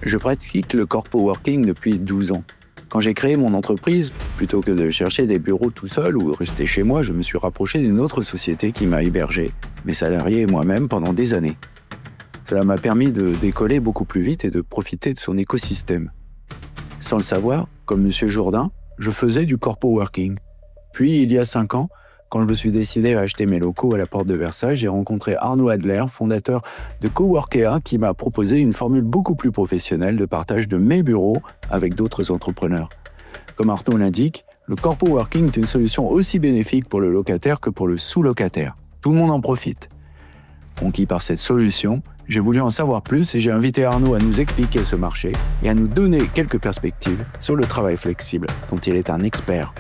Je pratique le corpo working depuis 12 ans. Quand j'ai créé mon entreprise, plutôt que de chercher des bureaux tout seul ou rester chez moi, je me suis rapproché d'une autre société qui m'a hébergé, mes salariés et moi-même pendant des années. Cela m'a permis de décoller beaucoup plus vite et de profiter de son écosystème. Sans le savoir, comme M. Jourdain, je faisais du corpo working. Puis, il y a 5 ans, quand je me suis décidé à acheter mes locaux à la porte de Versailles, j'ai rencontré Arnaud Adler, fondateur de Coworkea, qui m'a proposé une formule beaucoup plus professionnelle de partage de mes bureaux avec d'autres entrepreneurs. Comme Arnaud l'indique, le corpo working est une solution aussi bénéfique pour le locataire que pour le sous-locataire. Tout le monde en profite. Conquis par cette solution, j'ai voulu en savoir plus et j'ai invité Arnaud à nous expliquer ce marché et à nous donner quelques perspectives sur le travail flexible, dont il est un expert.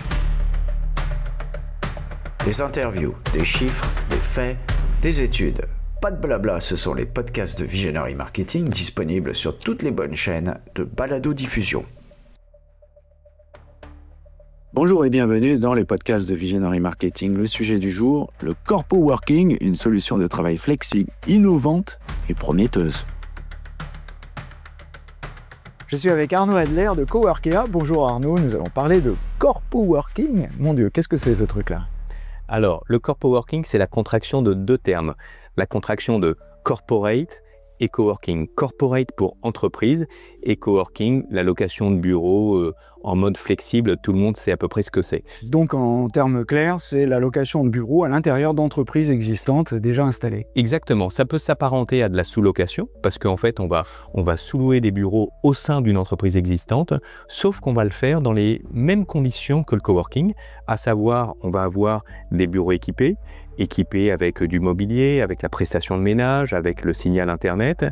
Des interviews, des chiffres, des faits, des études. Pas de blabla, ce sont les podcasts de Visionary Marketing disponibles sur toutes les bonnes chaînes de balado-diffusion. Bonjour et bienvenue dans les podcasts de Visionary Marketing. Le sujet du jour, le corpo working, une solution de travail flexible, innovante et prometteuse. Je suis avec Arnaud Adler de Coworkea. Bonjour Arnaud, nous allons parler de corpo working. Mon Dieu, qu'est-ce que c'est ce truc-là ? Alors, le corpo working, c'est la contraction de 2 termes. La contraction de corporate et coworking. Corporate pour entreprise et coworking, la location de bureaux en mode flexible. Tout le monde sait à peu près ce que c'est. Donc, en termes clairs, c'est la location de bureaux à l'intérieur d'entreprises existantes déjà installées. Exactement. Ça peut s'apparenter à de la sous-location parce qu'en fait, on va sous-louer des bureaux au sein d'une entreprise existante, sauf qu'on va le faire dans les mêmes conditions que le coworking, à savoir, on va avoir des bureaux équipés avec du mobilier, avec la prestation de ménage, avec le signal Internet.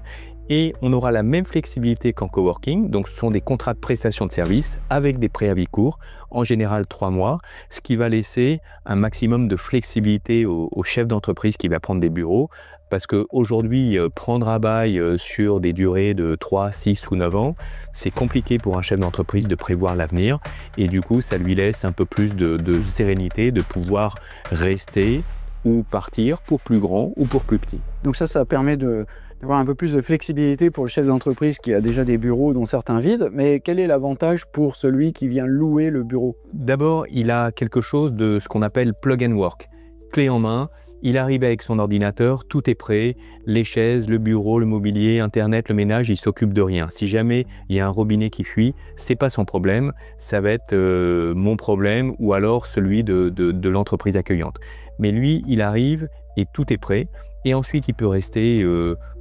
Et on aura la même flexibilité qu'en coworking. Donc, ce sont des contrats de prestation de services avec des préavis courts, en général 3 mois, ce qui va laisser un maximum de flexibilité au chef d'entreprise qui va prendre des bureaux. Parce qu'aujourd'hui, prendre à bail sur des durées de 3, 6 ou 9 ans, c'est compliqué pour un chef d'entreprise de prévoir l'avenir. Et du coup, ça lui laisse un peu plus de sérénité, de pouvoir rester ou partir pour plus grand ou pour plus petit. Donc ça permet d'avoir un peu plus de flexibilité pour le chef d'entreprise qui a déjà des bureaux dont certains vident. Mais quel est l'avantage pour celui qui vient louer le bureau ? D'abord, il a quelque chose de ce qu'on appelle plug and work. Clé en main, il arrive avec son ordinateur, tout est prêt, les chaises, le bureau, le mobilier, Internet, le ménage, il s'occupe de rien. Si jamais il y a un robinet qui fuit, c'est pas son problème, ça va être mon problème ou alors celui de l'entreprise accueillante. Mais lui, il arrive et tout est prêt. Et ensuite, il peut rester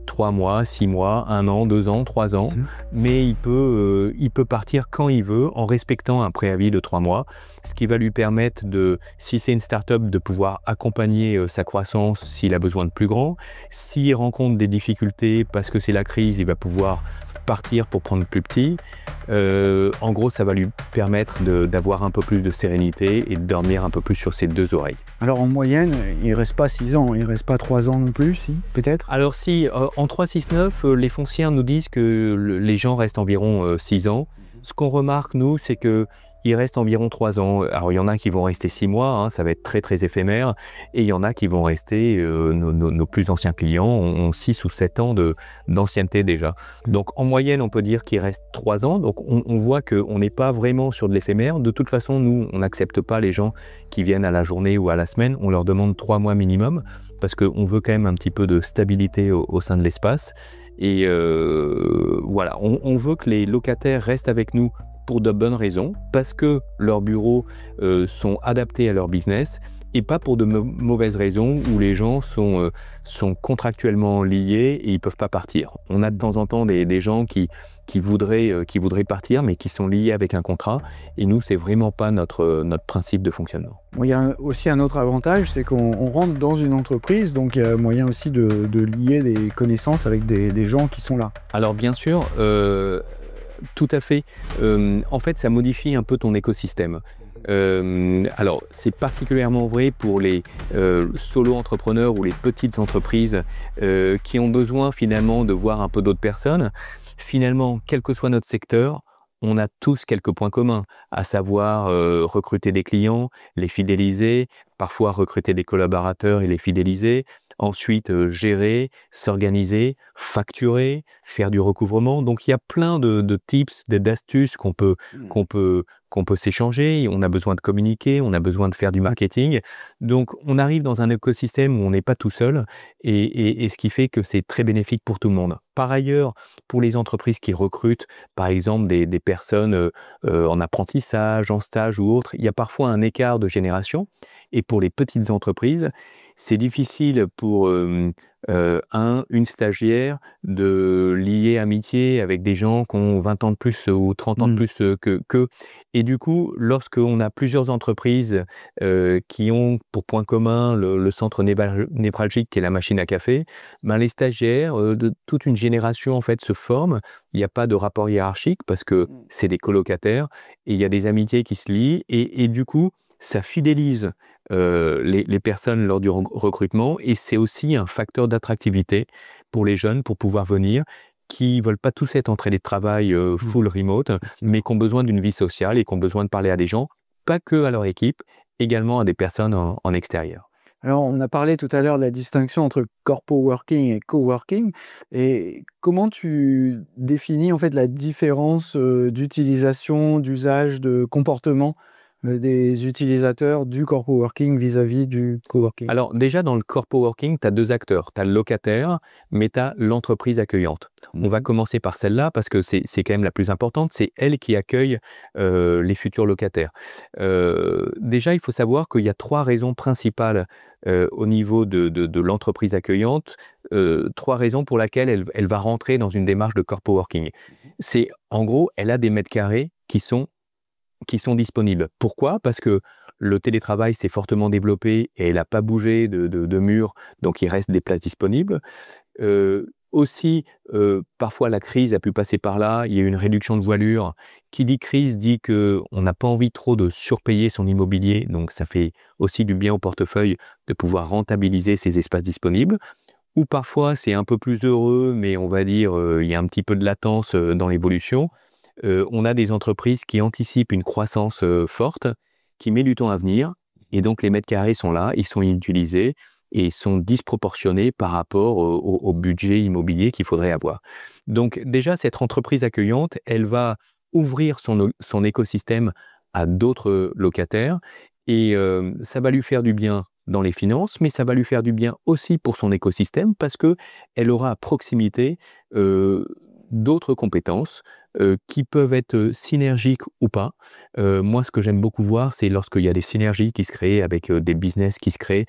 3 mois, 6 mois, 1 an, 2 ans, 3 ans. Mais il peut partir quand il veut en respectant un préavis de 3 mois. Ce qui va lui permettre, si c'est une start-up, de pouvoir accompagner sa croissance s'il a besoin de plus grand. S'il rencontre des difficultés parce que c'est la crise, il va pouvoir partir pour prendre plus petit. En gros, ça va lui permettre d'avoir un peu plus de sérénité et de dormir un peu plus sur ses 2 oreilles. Alors en moyenne, il ne reste pas 6 ans, il ne reste pas 3 ans non plus, si, peut-être ? Alors si, en 3-6-9, les foncières nous disent que les gens restent environ 6 ans. Ce qu'on remarque, nous, c'est que il reste environ 3 ans. Alors, il y en a qui vont rester 6 mois, ça va être très, très éphémère. Et il y en a qui vont rester, nos plus anciens clients ont 6 ou 7 ans d'ancienneté déjà. Donc, en moyenne, on peut dire qu'il reste 3 ans. Donc, on voit qu'on n'est pas vraiment sur de l'éphémère. De toute façon, nous, on n'accepte pas les gens qui viennent à la journée ou à la semaine. On leur demande 3 mois minimum parce qu'on veut quand même un petit peu de stabilité au sein de l'espace. Et voilà, on veut que les locataires restent avec nous pour de bonnes raisons, parce que leurs bureaux sont adaptés à leur business et pas pour de mauvaises raisons où les gens sont contractuellement liés et ils ne peuvent pas partir. On a de temps en temps des gens qui voudraient partir mais qui sont liés avec un contrat et nous, c'est vraiment pas notre principe de fonctionnement. Bon, il y a aussi un autre avantage, c'est qu'on rentre dans une entreprise, donc il y a moyen aussi de lier des connaissances avec des gens qui sont là. Alors bien sûr, tout à fait. En fait, ça modifie un peu ton écosystème. Alors, c'est particulièrement vrai pour les solo-entrepreneurs ou les petites entreprises qui ont besoin finalement de voir un peu d'autres personnes. Finalement, quel que soit notre secteur, on a tous quelques points communs, à savoir recruter des clients, les fidéliser, parfois recruter des collaborateurs et les fidéliser, ensuite gérer, s'organiser, facturer, faire du recouvrement. Donc il y a plein de tips, d'astuces qu'on peut s'échanger. On a besoin de communiquer, on a besoin de faire du marketing. Donc on arrive dans un écosystème où on n'est pas tout seul et ce qui fait que c'est très bénéfique pour tout le monde. Par ailleurs, pour les entreprises qui recrutent, par exemple des personnes en apprentissage, en stage ou autre, il y a parfois un écart de génération. Et pour les petites entreprises, c'est difficile pour une stagiaire de lier amitié avec des gens qui ont 20 ans de plus ou 30 ans de plus qu'eux. Et du coup, lorsqu'on a plusieurs entreprises qui ont pour point commun le centre névralgique qui est la machine à café, ben les stagiaires de toute une génération en fait se forment. Il n'y a pas de rapport hiérarchique parce que c'est des colocataires et il y a des amitiés qui se lient et du coup, ça fidélise les personnes lors du recrutement et c'est aussi un facteur d'attractivité pour les jeunes pour pouvoir venir qui veulent pas tous être en télétravail full remote, mais qui ont besoin d'une vie sociale et qui ont besoin de parler à des gens, pas que à leur équipe, également à des personnes en extérieur. Alors, on a parlé tout à l'heure de la distinction entre corpo working et coworking. Et comment tu définis en fait la différence d'utilisation, d'usage, de comportement des utilisateurs du corpo working vis-à-vis du coworking? Alors déjà, dans le corpo working, tu as deux acteurs. Tu as le locataire, mais tu as l'entreprise accueillante. On va commencer par celle-là parce que c'est quand même la plus importante. C'est elle qui accueille les futurs locataires. Déjà, il faut savoir qu'il y a trois raisons principales au niveau de l'entreprise accueillante. Trois raisons pour lesquelles elle va rentrer dans une démarche de corpo working. C'est, en gros, elle a des mètres carrés qui sont disponibles. Pourquoi? Parce que le télétravail s'est fortement développé et elle n'a pas bougé de mur, donc il reste des places disponibles. Aussi, parfois la crise a pu passer par là, il y a eu une réduction de voilure. Qui dit crise dit qu'on n'a pas envie trop de surpayer son immobilier, donc ça fait aussi du bien au portefeuille de pouvoir rentabiliser ces espaces disponibles. Ou parfois c'est un peu plus heureux, mais on va dire il y a un petit peu de latence dans l'évolution. On a des entreprises qui anticipent une croissance forte, qui met du temps à venir, et donc les mètres carrés sont là, ils sont inutilisés et sont disproportionnés par rapport au budget immobilier qu'il faudrait avoir. Donc déjà, cette entreprise accueillante, elle va ouvrir son écosystème à d'autres locataires, et ça va lui faire du bien dans les finances, mais ça va lui faire du bien aussi pour son écosystème, parce qu'elle aura à proximité d'autres compétences qui peuvent être synergiques ou pas. Moi, ce que j'aime beaucoup voir, c'est lorsqu'il y a des synergies qui se créent avec des business qui se créent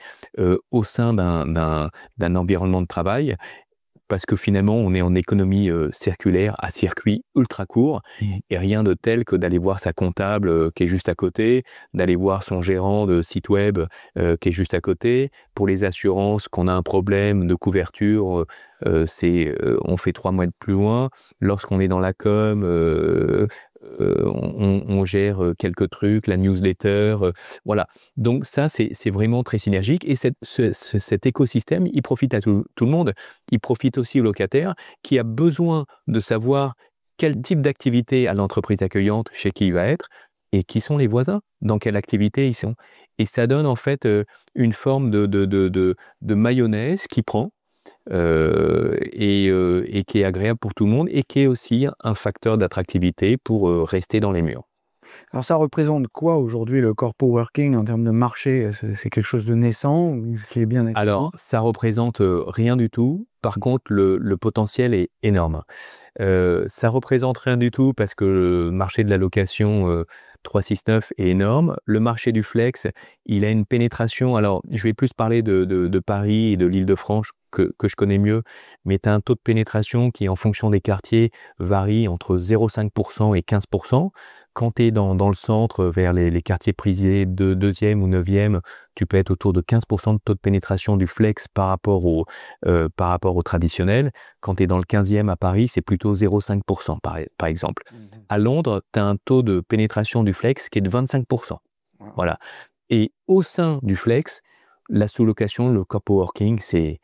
au sein d'un environnement de travail. Parce que finalement, on est en économie circulaire à circuit ultra court et rien de tel que d'aller voir sa comptable qui est juste à côté, d'aller voir son gérant de site web qui est juste à côté. Pour les assurances, qu'on a un problème de couverture, on fait 3 mois de plus loin. Lorsqu'on est dans la com, on gère quelques trucs, la newsletter, voilà. Donc ça, c'est vraiment très synergique et cet écosystème, il profite à tout le monde. Il profite aussi au locataire qui a besoin de savoir quel type d'activité a l'entreprise accueillante chez qui il va être et qui sont les voisins, dans quelle activité ils sont. Et ça donne en fait une forme de mayonnaise qui prend et qui est agréable pour tout le monde et qui est aussi un facteur d'attractivité pour rester dans les murs. Alors ça représente quoi aujourd'hui le corpo working en termes de marché? C'est quelque chose de naissant ou qui est bien établi? Alors ça représente rien du tout. Par contre, le potentiel est énorme. Ça représente rien du tout parce que le marché de la location 369 est énorme. Le marché du flex, il a une pénétration. Alors, je vais plus parler de Paris et de l'Île-de-France que je connais mieux, mais tu as un taux de pénétration qui, en fonction des quartiers, varie entre 0,5% et 15%. Quand tu es dans le centre, vers les quartiers prisés de 2e ou 9e, tu peux être autour de 15% de taux de pénétration du flex par rapport au traditionnel. Quand tu es dans le 15e à Paris, c'est plutôt 0,5% par exemple. À Londres, tu as un taux de pénétration du flex qui est de 25%. Wow. Voilà. Et au sein du flex, la sous-location, le coworking, c'est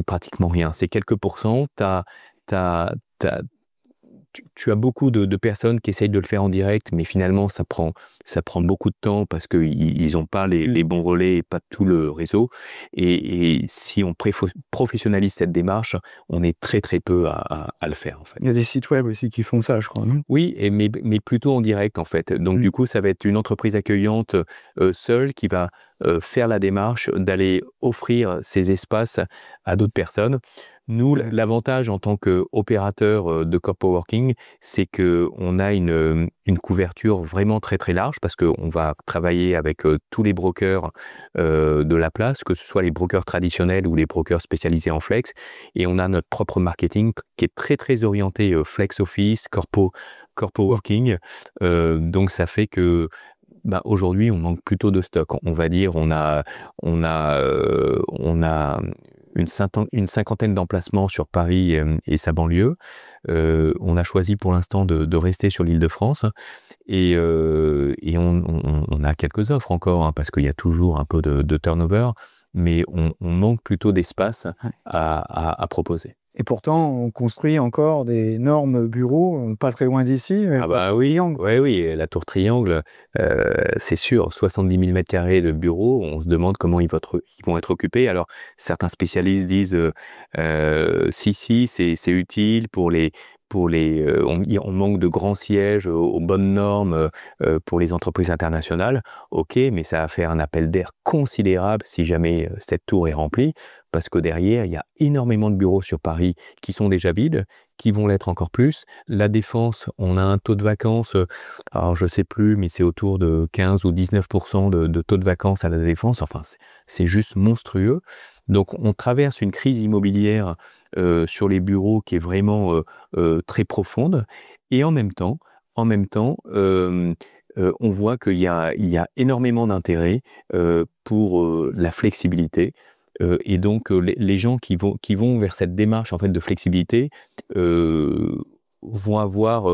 pratiquement rien. C'est quelques pourcents. Tu as tu as beaucoup de personnes qui essayent de le faire en direct, mais finalement, ça prend beaucoup de temps parce qu'ils n'ont pas les bons relais et pas tout le réseau. Et si on professionnalise cette démarche, on est très, très peu à le faire, en fait. Il y a des sites web aussi qui font ça, je crois, non? Oui, mais plutôt en direct, en fait. Donc, du coup, ça va être une entreprise accueillante seule qui va faire la démarche d'aller offrir ces espaces à d'autres personnes. Nous, l'avantage en tant qu'opérateur de coworking, c'est qu'on a une couverture vraiment très très large parce qu'on va travailler avec tous les brokers de la place, que ce soit les brokers traditionnels ou les brokers spécialisés en flex. Et on a notre propre marketing qui est très très orienté flex office, corpo working. Donc ça fait que aujourd'hui, on manque plutôt de stock. On va dire, on a une cinquantaine d'emplacements sur Paris et sa banlieue. On a choisi pour l'instant de rester sur l'Île-de-France et on a quelques offres encore, hein, parce qu'il y a toujours un peu de turnover, mais on manque plutôt d'espace à proposer. Et pourtant, on construit encore d'énormes bureaux, pas très loin d'ici. Oui, la tour Triangle, c'est sûr, 70 000 m² de bureaux, on se demande comment ils vont être occupés. Alors, certains spécialistes disent si, c'est utile on manque de grands sièges aux bonnes normes pour les entreprises internationales. Ok, mais ça va faire un appel d'air considérable si jamais cette tour est remplie, parce que derrière, il y a énormément de bureaux sur Paris qui sont déjà vides, qui vont l'être encore plus. La Défense, on a un taux de vacances, alors je sais plus, mais c'est autour de 15 ou 19% de taux de vacances à la Défense. Enfin, c'est juste monstrueux. Donc, on traverse une crise immobilière sur les bureaux qui est vraiment très profonde. Et en même temps, on voit qu'il y a énormément d'intérêt pour la flexibilité. Et donc, les gens qui vont vers cette démarche en fait de flexibilité vont avoir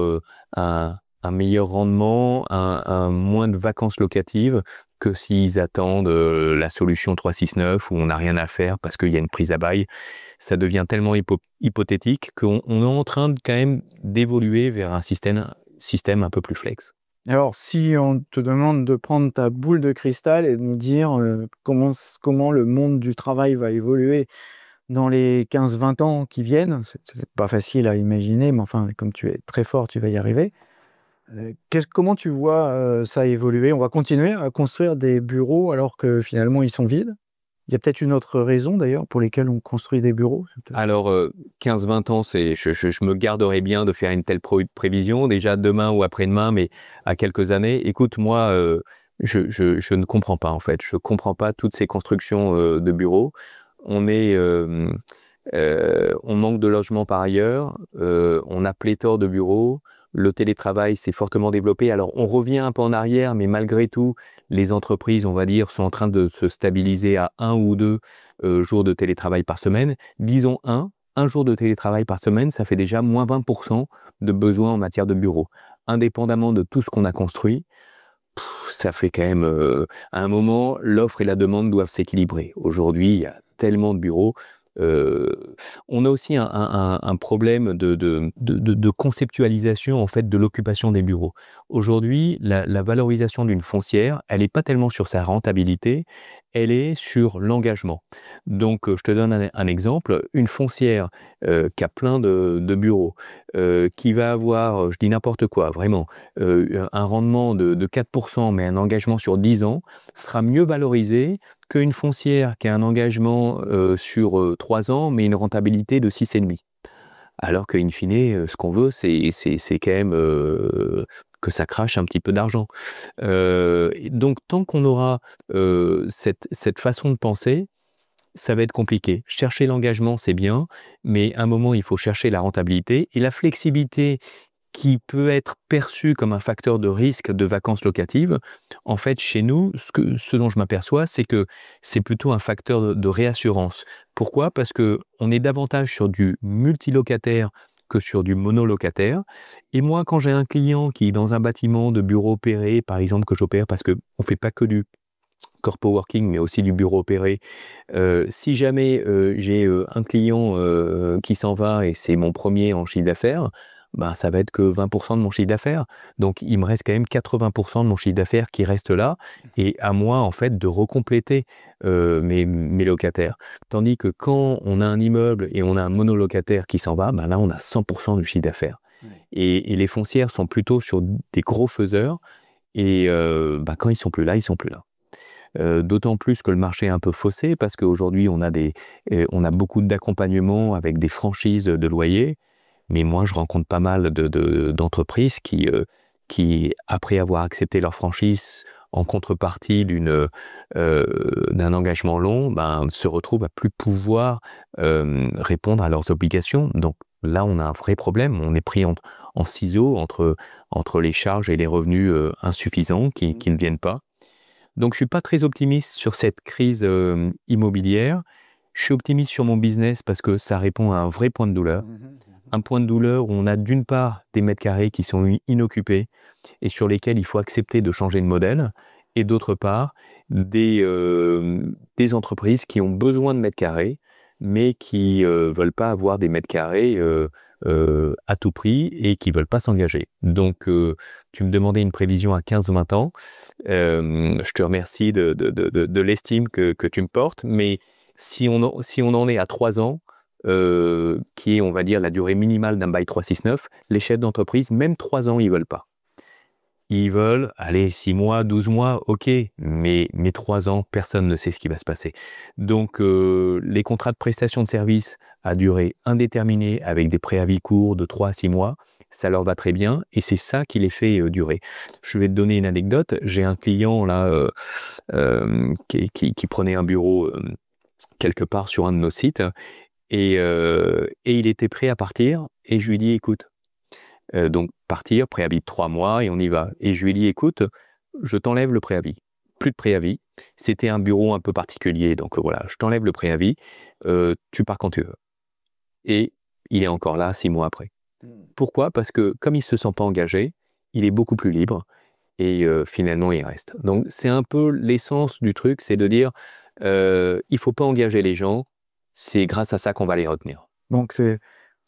un meilleur rendement, un moins de vacances locatives que s'ils attendent la solution 369 où on n'a rien à faire parce qu'il y a une prise à bail. Ça devient tellement hypothétique qu'on est en train quand même d'évoluer vers un système un peu plus flex. Alors, si on te demande de prendre ta boule de cristal et de nous dire comment le monde du travail va évoluer dans les 15-20 ans qui viennent, c'est pas facile à imaginer, mais enfin, comme tu es très fort, tu vas y arriver. Comment tu vois ça évoluer? On va continuer à construire des bureaux alors que finalement ils sont vides? Il y a peut-être une autre raison d'ailleurs pour lesquelles on construit des bureaux? Alors, 15-20 ans, je me garderais bien de faire une telle prévision, déjà demain ou après-demain, mais à quelques années. Écoute, moi, je ne comprends pas en fait. Je ne comprends pas toutes ces constructions de bureaux. On manque de logements par ailleurs, on a pléthore de bureaux. Le télétravail s'est fortement développé. Alors, on revient un peu en arrière, mais malgré tout, les entreprises, on va dire, sont en train de se stabiliser à 1 ou 2 jours de télétravail par semaine. Disons un jour de télétravail par semaine, ça fait déjà moins 20% de besoins en matière de bureaux. Indépendamment de tout ce qu'on a construit, ça fait quand même, à un moment, l'offre et la demande doivent s'équilibrer. Aujourd'hui, il y a tellement de bureaux. On a aussi un problème de conceptualisation en fait de l'occupation des bureaux. Aujourd'hui, la valorisation d'une foncière, elle n'est pas tellement sur sa rentabilité, elle est sur l'engagement. Donc, je te donne un exemple. Une foncière qui a plein de bureaux, qui va avoir, je dis n'importe quoi, vraiment, un rendement de 4%, mais un engagement sur 10 ans, sera mieux valorisé qu'une foncière qui a un engagement sur 3 ans, mais une rentabilité de 6,5. Alors qu'in fine, ce qu'on veut, c'est quand même que ça crache un petit peu d'argent. Donc, tant qu'on aura cette façon de penser, ça va être compliqué. Chercher l'engagement, c'est bien, mais à un moment, il faut chercher la rentabilité et la flexibilité qui peut être perçue comme un facteur de risque de vacances locatives. En fait, chez nous, ce dont je m'aperçois, c'est que c'est plutôt un facteur de réassurance. Pourquoi? Parce qu'on est davantage sur du multilocataire que sur du monolocataire. Et moi, quand j'ai un client qui est dans un bâtiment de bureau opéré, par exemple, que j'opère, parce qu'on ne fait pas que du corpo working, mais aussi du bureau opéré. Si jamais j'ai un client qui s'en va et c'est mon premier en chiffre d'affaires, ben, ça va être que 20% de mon chiffre d'affaires. Donc, il me reste quand même 80% de mon chiffre d'affaires qui reste là et à moi, en fait, de recompléter mes locataires. Tandis que quand on a un immeuble et on a un monolocataire qui s'en va, ben là, on a 100% du chiffre d'affaires. Et les foncières sont plutôt sur des gros faiseurs et ben, quand ils sont plus là, ils sont plus là. D'autant plus que le marché est un peu faussé parce qu'aujourd'hui, on a beaucoup d'accompagnement avec des franchises de loyer. Mais moi, je rencontre pas mal d'entreprises qui, après avoir accepté leur franchise en contrepartie d'un engagement long, ben, se retrouvent à plus pouvoir répondre à leurs obligations. Donc là, on a un vrai problème. On est pris en ciseaux entre les charges et les revenus insuffisants qui ne viennent pas. Donc, je ne suis pas très optimiste sur cette crise immobilière. Je suis optimiste sur mon business parce que ça répond à un vrai point de douleur. Un point de douleur où on a d'une part des mètres carrés qui sont inoccupés et sur lesquels il faut accepter de changer de modèle, et d'autre part des entreprises qui ont besoin de mètres carrés, mais qui ne veulent pas avoir des mètres carrés à tout prix et qui ne veulent pas s'engager. Donc, tu me demandais une prévision à 15-20 ans. Je te remercie de l'estime que tu me portes, mais si on en est à 3 ans, qui est, on va dire, la durée minimale d'un bail 369, les chefs d'entreprise, même 3 ans, ils ne veulent pas. Ils veulent, allez, 6 mois, 12 mois, ok, mais 3 ans, personne ne sait ce qui va se passer. Donc, les contrats de prestation de service à durée indéterminée avec des préavis courts de 3 à 6 mois, ça leur va très bien et c'est ça qui les fait durer. Je vais te donner une anecdote. J'ai un client là qui prenait un bureau quelque part sur un de nos sites et il était prêt à partir et je lui ai dit, écoute, donc partir, préavis de 3 mois et on y va. Et je lui ai dit, écoute, je t'enlève le préavis. Plus de préavis. C'était un bureau un peu particulier, donc voilà, je t'enlève le préavis, tu pars quand tu veux. Et il est encore là 6 mois après. Pourquoi ? Parce que comme il ne se sent pas engagé, il est beaucoup plus libre et finalement il reste. Donc c'est un peu l'essence du truc, c'est de dire, il ne faut pas engager les gens, c'est grâce à ça qu'on va les retenir. Donc c'est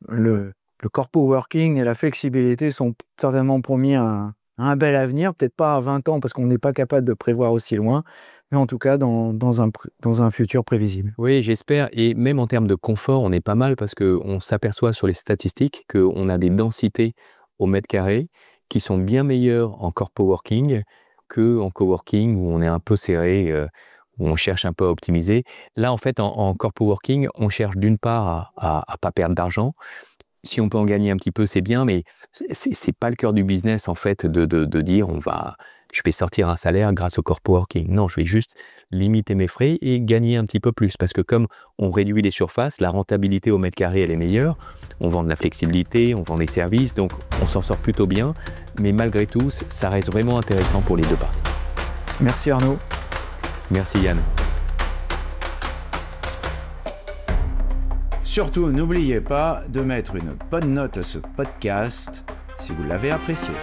le corpo working et la flexibilité sont certainement promis un bel avenir, peut-être pas à 20 ans parce qu'on n'est pas capable de prévoir aussi loin, mais en tout cas dans un futur prévisible. Oui, j'espère. Et même en termes de confort, on est pas mal parce qu'on s'aperçoit sur les statistiques qu'on a des densités au mètre carré qui sont bien meilleures en corpo working qu'en coworking où on est un peu serré, où on cherche un peu à optimiser. Là, en fait, en corpo working, on cherche d'une part à pas perdre d'argent. Si on peut en gagner un petit peu, c'est bien, mais c'est pas le cœur du business, en fait, de dire je vais sortir un salaire grâce au corpo working. Non, je vais juste limiter mes frais et gagner un petit peu plus. Parce que comme on réduit les surfaces, la rentabilité au mètre carré, elle est meilleure. On vend de la flexibilité, on vend des services, donc on s'en sort plutôt bien. Mais malgré tout, ça reste vraiment intéressant pour les deux parties. Merci Arnaud. Merci Yann. Surtout, n'oubliez pas de mettre une bonne note à ce podcast si vous l'avez apprécié.